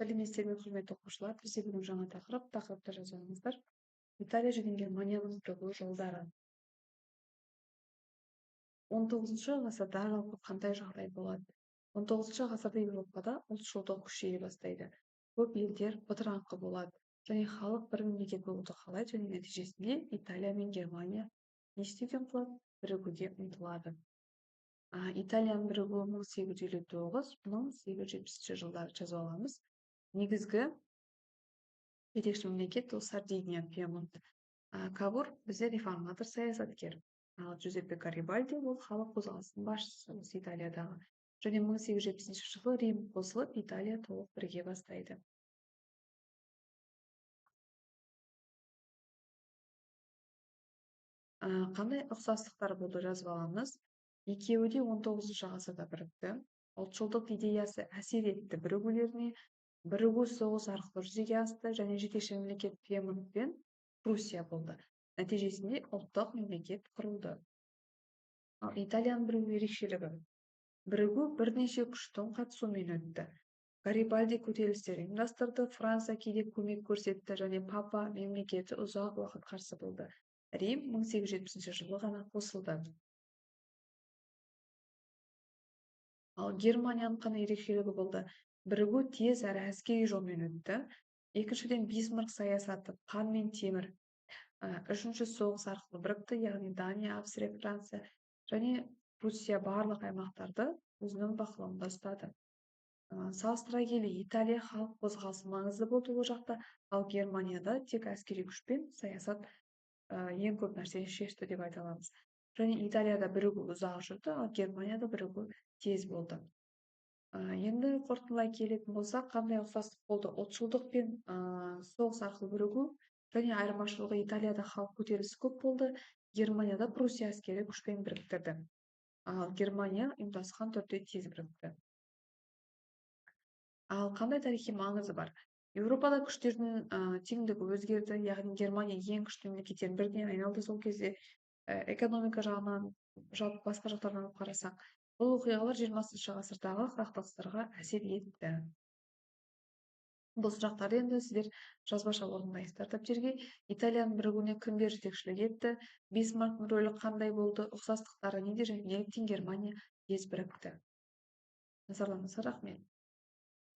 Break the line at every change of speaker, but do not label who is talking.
Сәлеметсіздер ме, құрметті оқушылар? Бізде бүгін жаңа тақырыпты жазыңыздар. Италия және Германияның бірігу жолдары. 19 ғасырда жалпы қандай жағдай болады? 19 ғасырда Еуропада ұлтшылдық күшейе бастайды. Көп елдер бытыраңқы болады және халық бір мемлекет болуды қалайды, және нәтижесінде Италия мен Германия не істеуге ұмтылады? Бірігуге ұмтылады. Италияның бірігуі 1859-1870 жылдары жазып аламыз. Негізгі жетекші мемлекет ол Сардиния, Пьемонт. Кабур бізде реформатор саясаткер. Ал Джузеппе Гарибальди ол халық қозғалысының басшысы осы Италиядағы. Және 1870 жылы Рим қосылып, Италия толық біріге бастайды. Қандай ұқсастықтар болды жазып аламыз. Екеуі де 19 ғасырда бірікті. Ұлтшылдық идеясы әсер етті бірігулеріне. Бірігу соғыс арқылы жүзеге асты және жетекші мемлекет Пьемонт пен Пруссия болды. Нәтижесінде ұлттық мемлекет құрылды. Ал Италияның бірігу ерекшелігі. Бірігу бірнеше күштің қатысуымен өтті. Гарибальди көтерілістер ұйымдастырды, Франция кейде көмек көрсетті және папа мемлекеті ұзақ уақыт қарсы болды. Рим 1870 жылы ғана қосылды. Ал Германияның қандай ерекшелігі болды? Бірігу тез әрі әскери жолмен өтті. Екіншіден, Бисмарк саясаты қан мен темір. Үшінші, соғыс арқылы бірікті, яғни Дания, Австрия, Франция және Руссия барлық аймақтарды өзінің бақылауында ұстады. Салыстыра келе, Италия халық қозғалысы маңызды болды ол жақта, ал Германияда тек әскери күшпен саясат ең көп нәрсені шешті деп айта аламыз. Және Италияда бірігу ұзақ жүрді, ал Германияда бірігу тез болды. Енді қорытындылай келетін болсақ, қандай ұқсастық болды? Ұлтшылдық пен соғыс арқылы бірігу және айырмашылығы Италияда халық көтерілісі көп болды, Германияда Пруссия әскери күшпен біріктірді. Ал Германия ұйымдасқан түрде тез бірікті. Ал қандай тарихи маңызы бар? Еуропада күштердің теңдігі өзгерді, яғни Германия ең күшті мемлекеттердің біріне айналды сол кезде. Экономика жағынан, жалпы басқа жақтардан алып қарасақ, бұл оқиғалар 20 ғасырдағы қақтығыстарға әсер етті. Бұл сұрақтарды енді сіздер жазбаша орындайсыздар дәптерге. Италияның бірігуіне кімдер жетекшілік етті? Бисмарктың рөлі қандай болды? Ұқсастықтары неде және неліктен Германия тез бірікті? Назарларыңызға рахмет.